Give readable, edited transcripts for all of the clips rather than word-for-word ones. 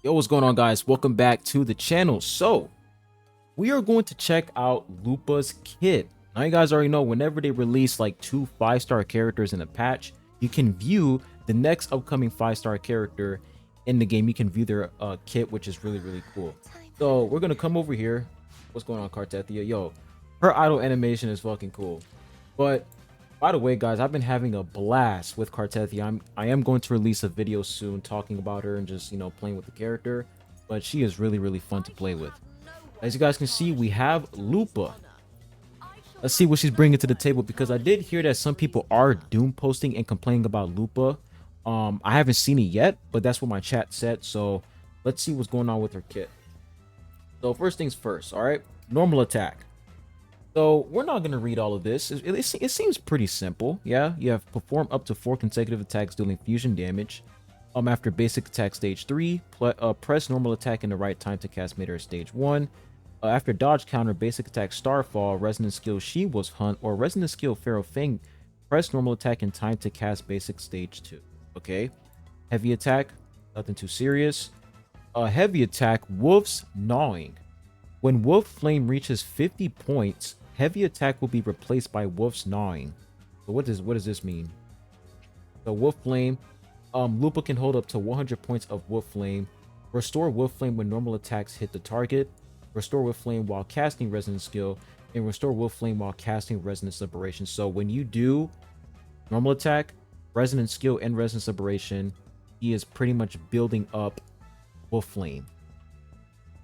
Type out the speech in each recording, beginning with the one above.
Yo, what's going on, guys? Welcome back to the channel. So we are going to check out Lupa's kit. Now, you guys already know whenever they release like two 5-star characters in a patch, you can view the next upcoming 5-star character in the game. You can view their kit, which is really cool. So we're gonna come over here. What's going on, Cartethia? Yo, her idle animation is fucking cool. But by the way, guys, I've been having a blast with Cartethia. I am going to release a video soon talking about her and just, playing with the character. But she is really fun to play with. As you guys can see, we have Lupa. Let's see what she's bringing to the table, because I did hear that some people are doom posting and complaining about Lupa. I haven't seen it yet, but that's what my chat said. So let's see what's going on with her kit. So first things first, all right? Normal attack. So we're not going to read all of this. It seems pretty simple. Yeah, you have perform up to 4 consecutive attacks dealing fusion damage. After basic attack stage 3, press normal attack in the right time to cast mid-air stage 1. After dodge counter, basic attack Starfall, resonant skill She Wolf's Hunt, or resonant skill Pharaoh Fang, press normal attack in time to cast basic stage 2. Okay. Heavy attack, nothing too serious. Heavy attack Wolf's Gnawing. When Wolf Flame reaches 50 points, heavy attack will be replaced by Wolf's Gnawing. So what does this mean? So Wolf Flame, Lupa can hold up to 100 points of Wolf Flame. Restore Wolf Flame when normal attacks hit the target. Restore Wolf Flame while casting Resonance Skill. And restore Wolf Flame while casting Resonance Liberation. So when you do normal attack, Resonance Skill, and Resonance Liberation, he is pretty much building up Wolf Flame.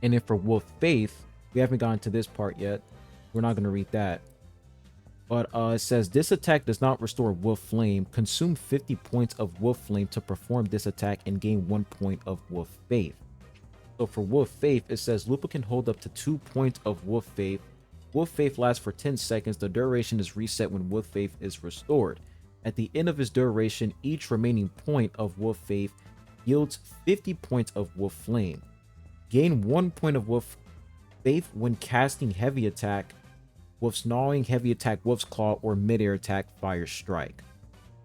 And then for Wolf Faith, we haven't gotten to this part yet. We're not going to read that. But it says, this attack does not restore Wolf Flame. Consume 50 points of Wolf Flame to perform this attack and gain 1 point of Wolf Faith. So for Wolf Faith, it says Lupa can hold up to 2 points of Wolf Faith. Wolf Faith lasts for 10 seconds. The duration is reset when Wolf Faith is restored. At the end of its duration, each remaining point of Wolf Faith yields 50 points of Wolf Flame. Gain 1 point of Wolf Faith when casting heavy attack, Wolf's Gnawing, heavy attack, Wolf's Claw, or mid-air attack, Fire Strike.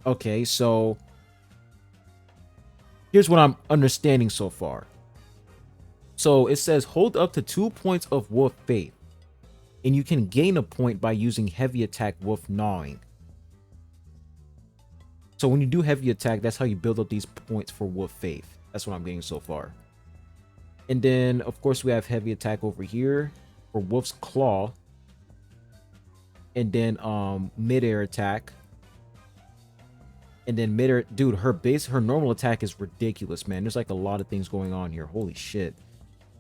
Okay, so here's what I'm understanding so far. So it says hold up to 2 points of Wolf Faith, and you can gain a point by using heavy attack, Wolf Gnawing. So when you do heavy attack, that's how you build up these points for Wolf Faith. That's what I'm getting so far. And then, of course, we have heavy attack over here for Wolf's Claw. And then mid-air attack. And then mid-air, dude, her normal attack is ridiculous, man. There's like a lot of things going on here. Holy shit.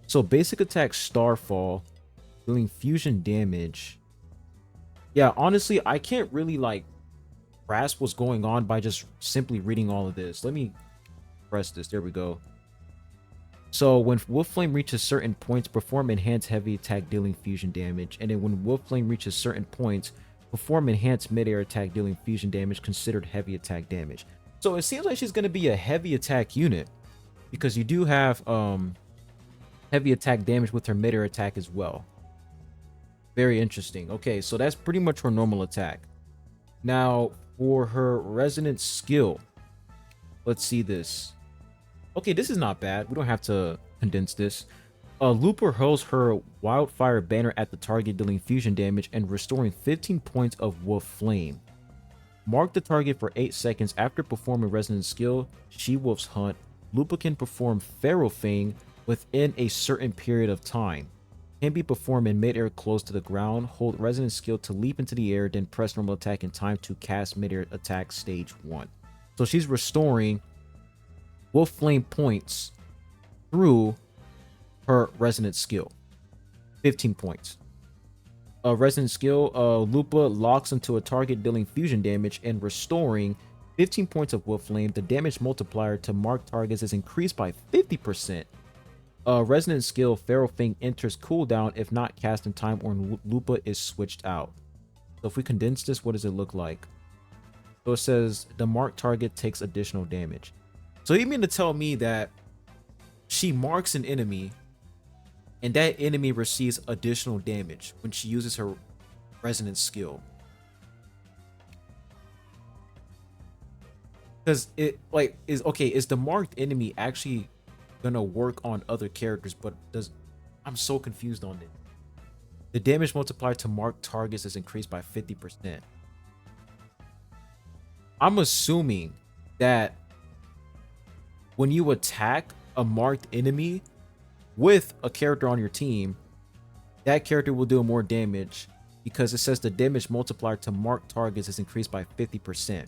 So basic attack Starfall, dealing fusion damage. Yeah, honestly, I can't really like grasp what's going on by just simply reading all of this. Let me press this. There we go. So when Wolf Flame reaches certain points, perform enhanced heavy attack dealing fusion damage. And then when Wolf Flame reaches certain points, perform enhanced mid-air attack dealing fusion damage considered heavy attack damage. So it seems like she's going to be a heavy attack unit, because you do have heavy attack damage with her mid-air attack as well. Very interesting. Okay, so that's pretty much her normal attack. Now for her resonant skill, let's see this. Okay, this is not bad. We don't have to condense this. Lupa hurls her Wildfire Banner at the target, dealing fusion damage and restoring 15 points of Wolf Flame. Mark the target for 8 seconds after performing Resonant Skill, She Wolf's Hunt. Lupa can perform Pharaoh Fang within a certain period of time. Can be performed in mid-air close to the ground. Hold Resonant Skill to leap into the air, then press normal attack in time to cast mid-air attack stage 1. So she's restoring Wolf Flame points through her Resonant Skill. 15 points. Resonant Skill, Lupa locks into a target, dealing fusion damage and restoring 15 points of Wolf Flame. The damage multiplier to marked targets is increased by 50%. Resonant Skill, Pharaoh Fang enters cooldown if not cast in time or Lupa is switched out. So if we condense this, what does it look like? So it says the marked target takes additional damage. So you mean to tell me that she marks an enemy and that enemy receives additional damage when she uses her Resonant Skill? Because it like is the marked enemy actually gonna work on other characters, but does I'm so confused on it. The damage multiplier to marked targets is increased by 50%. I'm assuming that when you attack a marked enemy with a character on your team, that character will do more damage because it says the damage multiplier to marked targets is increased by 50%.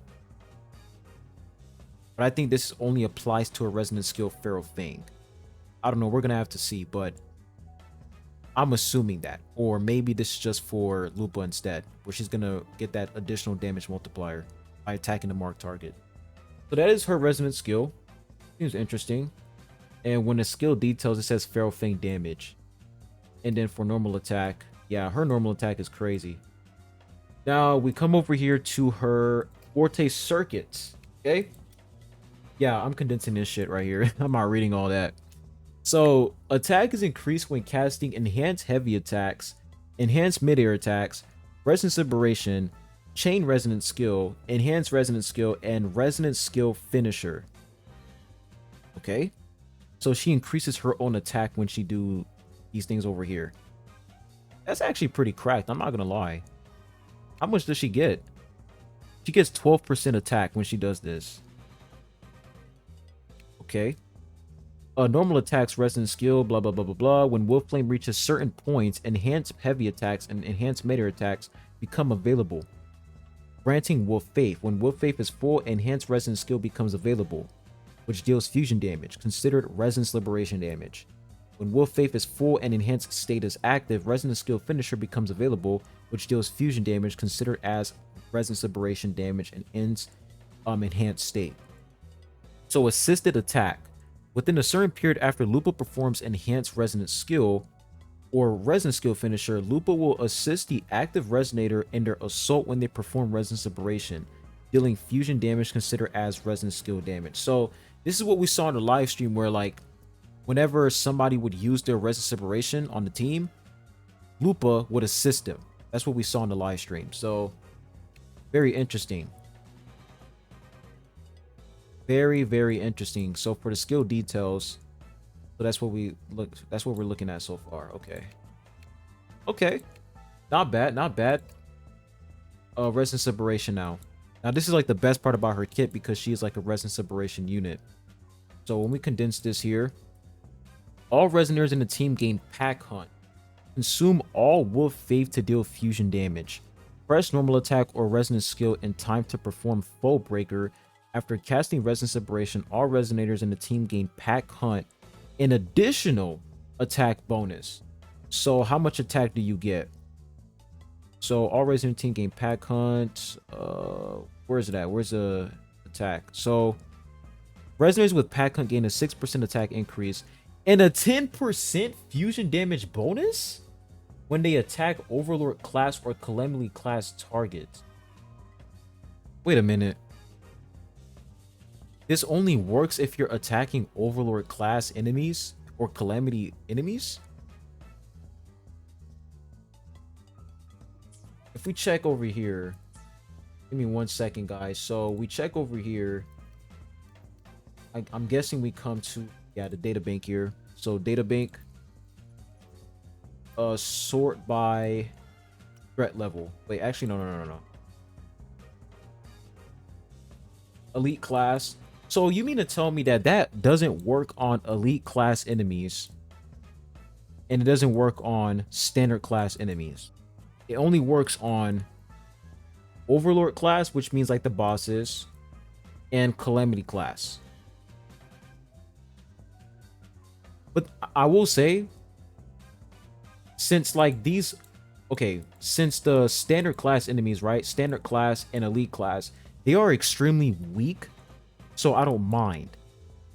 But I think this only applies to a resonant skill Pharaoh Fang. I don't know, we're gonna have to see, but I'm assuming that. Or maybe this is just for Lupa instead, where she's gonna get that additional damage multiplier by attacking the marked target. So that is her resonant skill. Seems interesting. And when the skill details, it says Pharaoh Fang damage. And then for normal attack, yeah, her normal attack is crazy. Now we come over here to her Forte circuits. Okay. Yeah, I'm condensing this shit right here. I'm not reading all that. So attack is increased when casting enhanced heavy attacks, enhanced midair attacks, resonance liberation, chain resonance skill, enhanced resonance skill, and resonance skill finisher. Okay. So she increases her own attack when she do these things over here. That's actually pretty cracked, I'm not gonna lie. How much does she get? She gets 12% attack when she does this. Okay. Normal attacks, resonance skill, blah blah blah blah blah. When Wolf Flame reaches certain points, enhanced heavy attacks and enhanced melee attacks become available. Granting Wolf Faith. When Wolf Faith is full, enhanced resonance skill becomes available, which deals fusion damage, considered resonance liberation damage. When Wolf Faith is full and enhanced state is active, resonance skill finisher becomes available, which deals fusion damage, considered as resonance liberation damage and ends enhanced state. So assisted attack. Within a certain period after Lupa performs enhanced resonance skill or resonance skill finisher, Lupa will assist the active resonator in their assault when they perform resonance liberation, dealing fusion damage considered as resonance skill damage. So this is what we saw in the live stream where like whenever somebody would use their resonance liberation on the team, Lupa would assist them. That's what we saw in the live stream. So very interesting. Very, very interesting. So for the skill details, so that's what we're looking at so far. Okay, not bad, not bad. Resonance liberation now this is like the best part about her kit because she is like a resonance liberation unit. So when we condense this here, all resonators in the team gain pack hunt. Consume all Wolf Faith to deal fusion damage. Press normal attack or resonance skill in time to perform foe breaker. After casting resonance liberation, all resonators in the team gain pack hunt, an additional attack bonus. So how much attack do you get? So all resonators in the team gain pack hunt. Where is it at? Where's the attack? So resonators with pack hunt gain a 6% attack increase and a 10% fusion damage bonus when they attack Overlord class or Calamity class targets. Wait a minute. This only works if you're attacking Overlord class enemies or Calamity enemies? If we check over here, give me 1 second, guys. So we check over here. I'm guessing we come to, yeah, the data bank here. So data bank, sort by threat level. Wait, actually, no. Elite class. So you mean to tell me that that doesn't work on elite class enemies and it doesn't work on standard class enemies? It only works on Overlord class, which means like the bosses, and Calamity class. But I will say, since like these, okay, since the standard class enemies, right? Standard class and elite class, they are extremely weak. So I don't mind.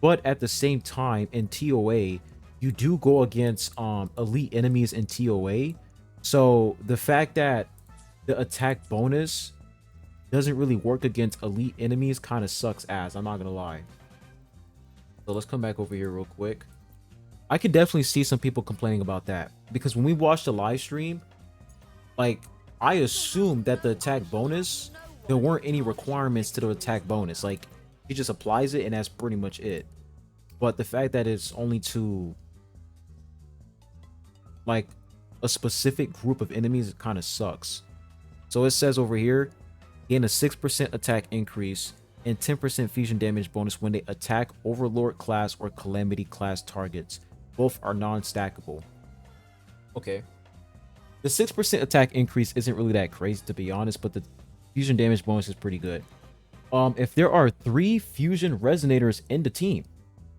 But at the same time, in TOA, you do go against elite enemies in TOA. So the fact that the attack bonus doesn't really work against elite enemies kind of sucks ass, I'm not gonna lie. So let's come back over here real quick. I could definitely see some people complaining about that, because when we watched the live stream, like, I assumed that the attack bonus, there weren't any requirements to the attack bonus. Like, he just applies it and that's pretty much it. but the fact that it's only to like a specific group of enemies, it kind of sucks. So it says over here, gain a 6% attack increase and 10% fusion damage bonus when they attack Overlord class or Calamity class targets. Both are non-stackable. Okay. The 6% attack increase isn't really that crazy, to be honest, but the fusion damage bonus is pretty good. If there are 3 fusion resonators in the team,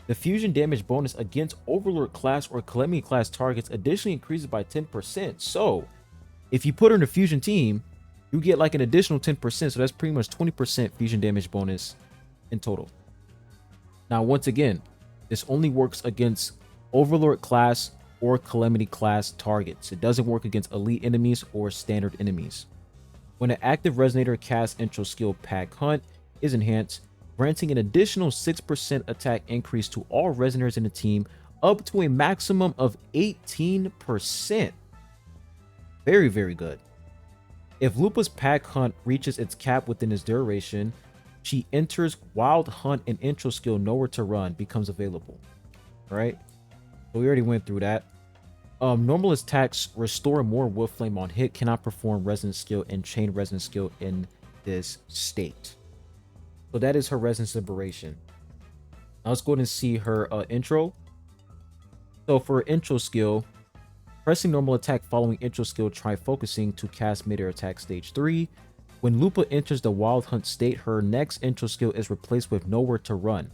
the fusion damage bonus against Overlord class or Calamity class targets additionally increases by 10%. So if you put her in a fusion team, you get like an additional 10%. So that's pretty much 20% fusion damage bonus in total. Now, once again, this only works against Overlord class or Calamity class targets. It doesn't work against elite enemies or standard enemies. When an active resonator casts intro skill Pack Hunt is enhanced, granting an additional 6% attack increase to all resonators in the team up to a maximum of 18%. Very, very good. If Lupa's Pack Hunt reaches its cap within its duration, she enters Wild Hunt and intro skill Nowhere to Run becomes available. All right, so we already went through that. Normal attacks restore more Wolf Flame on hit, cannot perform Resonance skill and Chain Resonance skill in this state. So that is her Resonance Liberation. Now let's go ahead and see her intro. So for her intro skill, pressing normal attack following intro skill, try focusing to cast midair attack stage 3. When Lupa enters the Wild Hunt state, her next intro skill is replaced with Nowhere to Run.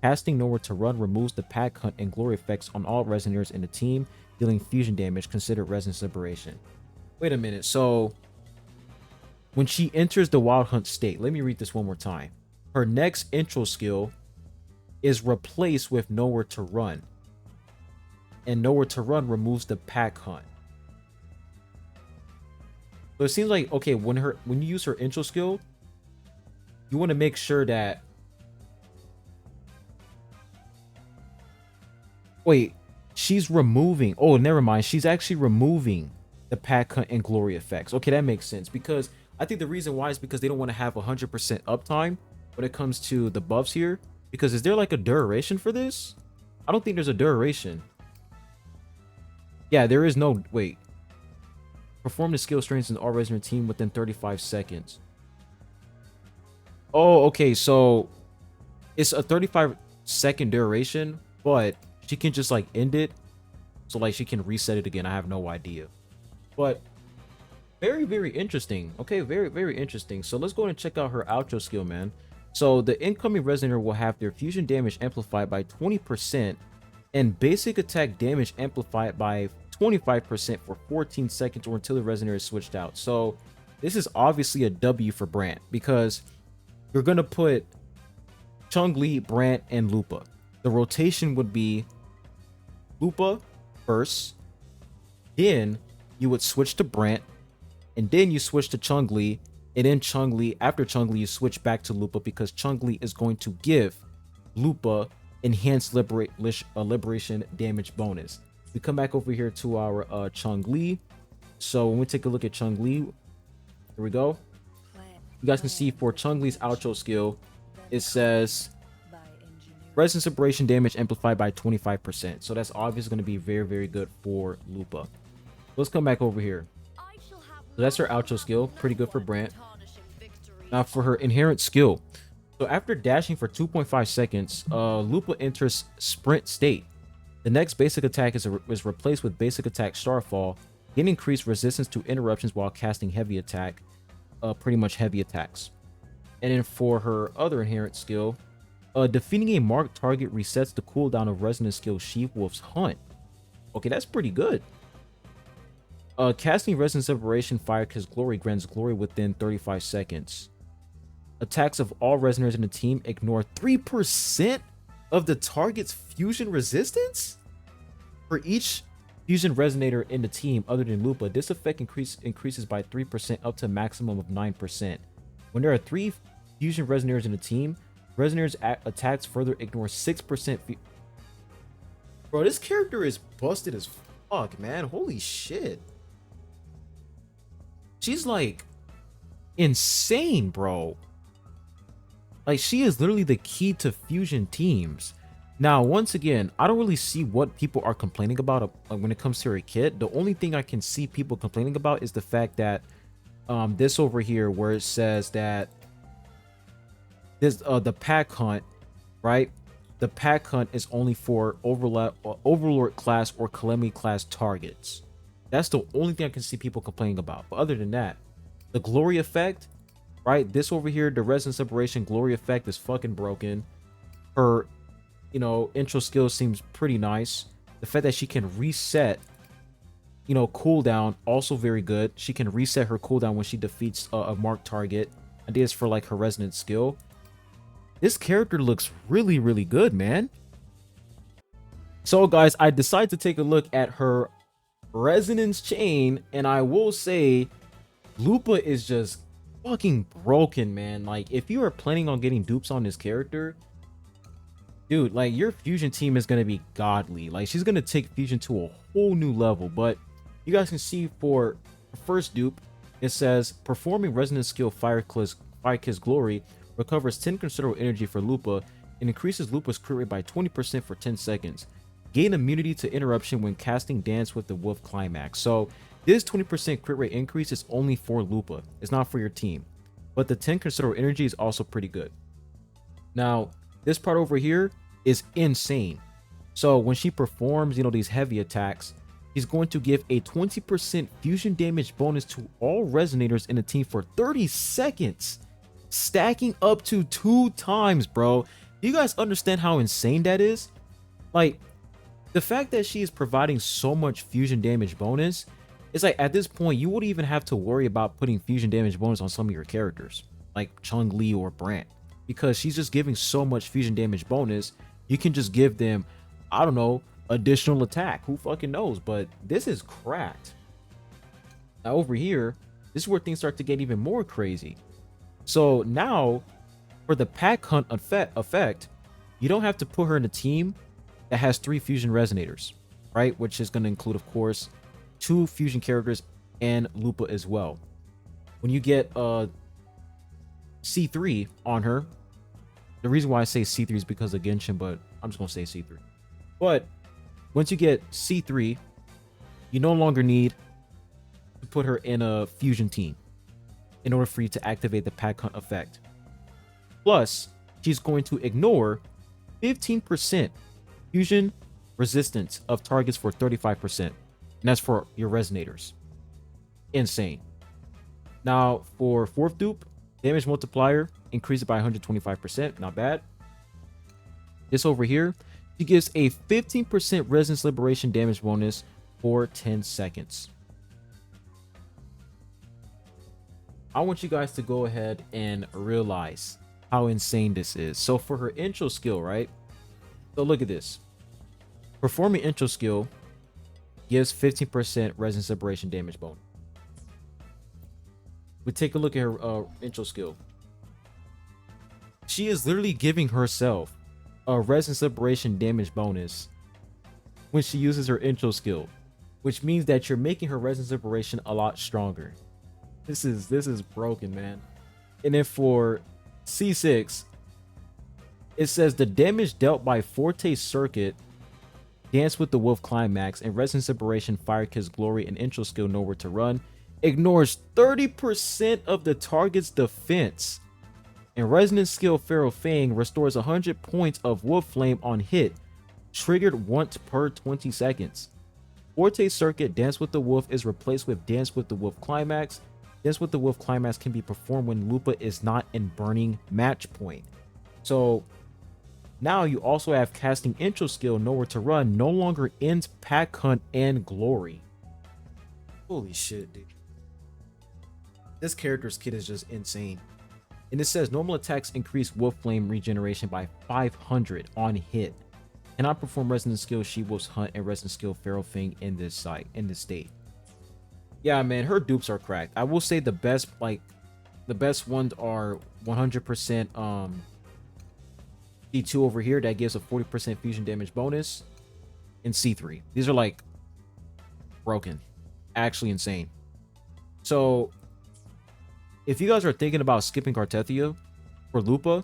Casting Nowhere to Run removes the Pack Hunt and Glory effects on all resonators in the team, dealing fusion damage, considered Resonance Liberation. Wait a minute, so when she enters the Wild Hunt state, let me read this one more time. Her next intro skill is replaced with Nowhere to Run, and Nowhere to Run removes the Pack Hunt. So it seems like, okay, when you use her intro skill, you want to make sure that, wait, she's removing, oh, never mind, she's actually removing the Pack Hunt and Glory effects. Okay, that makes sense, because I think the reason why is because they don't want to have 100% uptime when it comes to the buffs here. Because is there like a duration for this? I don't think there's a duration. Yeah, there is no, wait. Perform the skill strengthens all resident team within 35 seconds. Oh, okay, so it's a 35-second duration, but she can just like end it. So like she can reset it again. I have no idea. But very, very interesting. Okay, very, very interesting. So let's go and check out her outro skill, man. So the incoming resonator will have their fusion damage amplified by 20% and basic attack damage amplified by 25% for 14 seconds or until the resonator is switched out. So this is obviously a W for Brant, because you're gonna put Chun-Li, Brant, and Lupa. The rotation would be Lupa first, then you would switch to Brant, and then you switch to Chun-Li, and then Chun-Li, after Chun-Li, you switch back to Lupa, because Chun-Li is going to give Lupa enhanced liberation damage bonus. We come back over here to our Chun-Li. So when we take a look at Chun-Li, here we go. You guys can see for Chun-Li's outro skill, it says Resonance Liberation damage amplified by 25%. So that's obviously going to be very, very good for Lupa. Let's come back over here. So that's her outro skill. Pretty good for Brant. Now for her inherent skill. So after dashing for 2.5 seconds, Lupa enters sprint state. The next basic attack is replaced with basic attack Starfall, getting increased resistance to interruptions while casting heavy attack, pretty much heavy attacks. And then for her other inherent skill, defeating a marked target resets the cooldown of resonance skill Sheepwolf's Hunt. Okay, that's pretty good. Casting Resonance Liberation Fire because Glory grants glory within 35 seconds. Attacks of all resonators in the team ignore 3% of the target's fusion resistance? For each fusion resonator in the team other than Lupa, this effect increases by 3% up to a maximum of 9%. When there are 3 fusion resonators in the team, resonators attacks further ignore 6%. Bro, this character is busted as fuck, man. Holy shit. She's like insane, bro. Like, she is literally the key to fusion teams. Now, once again, I don't really see what people are complaining about when it comes to her kit. The only thing I can see people complaining about is the fact that this over here where it says that this the pack hunt, right? The pack hunt is only for overlord class or calamity class targets. That's the only thing I can see people complaining about. But other than that, the glory effect, right? This over here, the resin separation glory effect is fucking broken. Her, you know, intro skill seems pretty nice. The fact that she can reset, you know, cooldown, also very good. She can reset her cooldown when she defeats a marked target. I did this for like her resonance skill. This character looks really, really good, man. So guys, I decided to take a look at her resonance chain, and I will say Lupa is just fucking broken, man. Like, if you are planning on getting dupes on this character, dude, like, your fusion team is gonna be godly. Like, she's gonna take fusion to a whole new level. But you guys can see for the first dupe, it says performing resonance skill Fire Kiss Glory recovers 10 considerable energy for Lupa and increases Lupa's crit rate by 20% for 10 seconds. Gain immunity to interruption when casting Dance with the Wolf Climax. So this 20% crit rate increase is only for Lupa. It's not for your team. But the 10 considerable energy is also pretty good. Now, this part over here is insane. So when she performs, you know, these heavy attacks, she's going to give a 20% fusion damage bonus to all resonators in the team for 30 seconds. Stacking up to 2 times, bro. Do you guys understand how insane that is? Like, the fact that she is providing so much fusion damage bonus, it's like at this point, you wouldn't even have to worry about putting fusion damage bonus on some of your characters, like Chun-Li or Brant, because she's just giving so much fusion damage bonus. You can just give them, I don't know, additional attack. Who fucking knows? But this is cracked. Now over here, this is where things start to get even more crazy. So now, for the pack hunt effect, you don't have to put her in a team that has 3 fusion resonators, right? Which is going to include, of course, 2 fusion characters and Lupa as well. When you get C3 on her, the reason why I say C3 is because of Genshin, but I'm just going to say C3. But once you get C3, you no longer need to put her in a fusion team in order for you to activate the pack hunt effect. Plus, she's going to ignore 15% fusion resistance of targets for 35%. And that's for your resonators. Insane. Now, for 4th dupe, damage multiplier increased by 125%. Not bad. This over here, she gives a 15% resonance liberation damage bonus for 10 seconds. I want you guys to go ahead and realize how insane this is. So for her intro skill, right? So look at this. Performing intro skill gives 15% resonance separation damage bonus. We take a look at her intro skill. She is literally giving herself a resonance separation damage bonus when she uses her intro skill, which means that you're making her resonance separation a lot stronger. This is broken, man. And then for C6, it says the damage dealt by Forte Circuit, Dance with the Wolf Climax, and Resonance Separation, Fire Kiss Glory, and intro skill Nowhere to Run ignores 30% of the target's defense. And Resonance skill Pharaoh Fang restores 100 points of Wolf Flame on hit, triggered once per 20 seconds. Forte Circuit, Dance with the Wolf is replaced with Dance with the Wolf Climax. Dance with the Wolf Climax can be performed when Lupa is not in burning match point. So now you also have casting intro skill Nowhere to Run no longer ends pack hunt and glory. Holy shit, dude. This character's kit is just insane. And it says normal attacks increase Wolf Flame regeneration by 500 on hit. Cannot perform Resonance skill She Wolf's Hunt and Resonance skill Pharaoh Fang in this state. Yeah, man, her dupes are cracked. I will say the best ones are 100% C2 over here that gives a 40% fusion damage bonus, and C3. These are like broken, actually insane. So if you guys are thinking about skipping Cartethia for Lupa,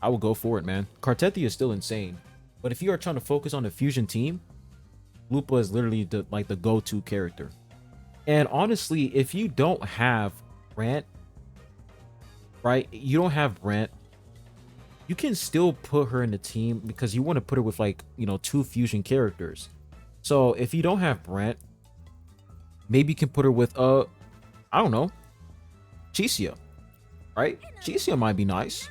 I would go for it, man. Cartethi is still insane, but if you are trying to focus on the fusion team, Lupa is literally the go-to character. And honestly, if you don't have Brant, right? You don't have Brant, you can still put her in the team because you want to put her with like, you know, 2 fusion characters. So if you don't have Brant, maybe you can put her with I don't know, Chicia, right? Chicia might be nice.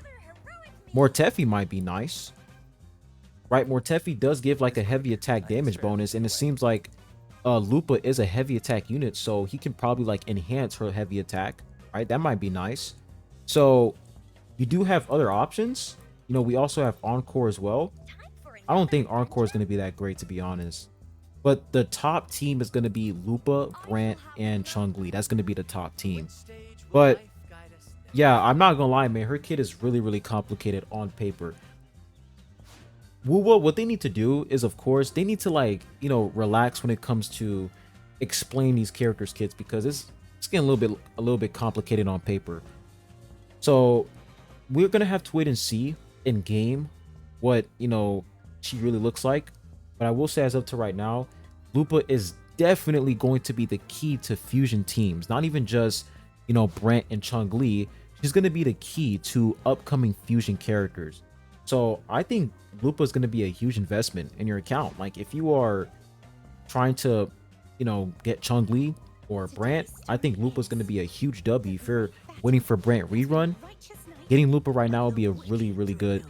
Mortefi might be nice, right? Mortefi does give like a heavy attack damage bonus, and it seems like Lupa is a heavy attack unit, so he can probably like enhance her heavy attack, right? That might be nice. So you do have other options. You know, we also have Encore as well. I don't think Encore is going to be that great, to be honest. But the top team is going to be Lupa, Brant, and Chun-Li. That's going to be the top team. But yeah, I'm not going to lie, man. Her kit is really, really complicated on paper. Wuwa, what they need to do is, of course, they need to, like, you know, relax when it comes to explain these characters' kits, because it's getting a little bit complicated on paper. So we're going to have to wait and see in game what, you know, she really looks like. But I will say, as of to right now, Lupa is definitely going to be the key to fusion teams. Not even just, you know, Brant and Chun-Li. She's going to be the key to upcoming fusion characters. So I think Lupa is going to be a huge investment in your account. Like, if you are trying to, you know, get Chun-Li or Brant, I think Lupa is going to be a huge W. If you're waiting for Brant rerun, getting Lupa right now will be a really, really good.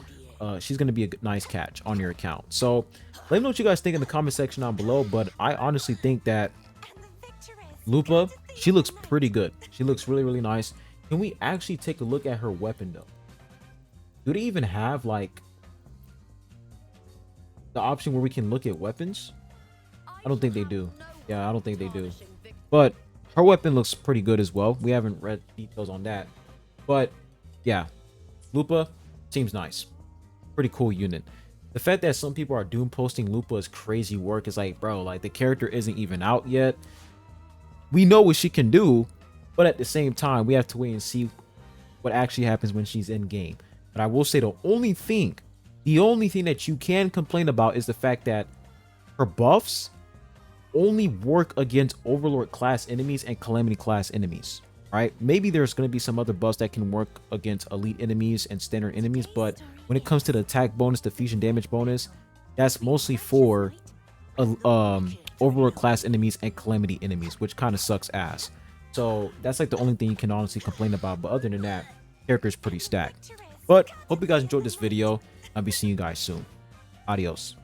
She's going to be a nice catch on your account. So let me know what you guys think in the comment section down below. But I honestly think that Lupa, she looks pretty good. She looks really, really nice. Can we actually take a look at her weapon though? Do they even have like the option where we can look at weapons? I don't think they do. Yeah, I don't think they do. But her weapon looks pretty good as well. We haven't read details on that. But yeah, Lupa seems nice. Pretty cool unit. The fact that some people are doom posting Lupa as crazy work is like, bro, like the character isn't even out yet. We know what she can do, but at the same time, we have to wait and see what actually happens when she's in game. But I will say the only thing that you can complain about is the fact that her buffs only work against Overlord class enemies and Calamity class enemies, right? Maybe there's going to be some other buffs that can work against elite enemies and standard enemies, but when it comes to the attack bonus, the fusion damage bonus, that's mostly for Overlord class enemies and Calamity enemies, which kind of sucks ass. So that's like the only thing you can honestly complain about. But other than that, character is pretty stacked. But hope you guys enjoyed this video. I'll be seeing you guys soon. Adios.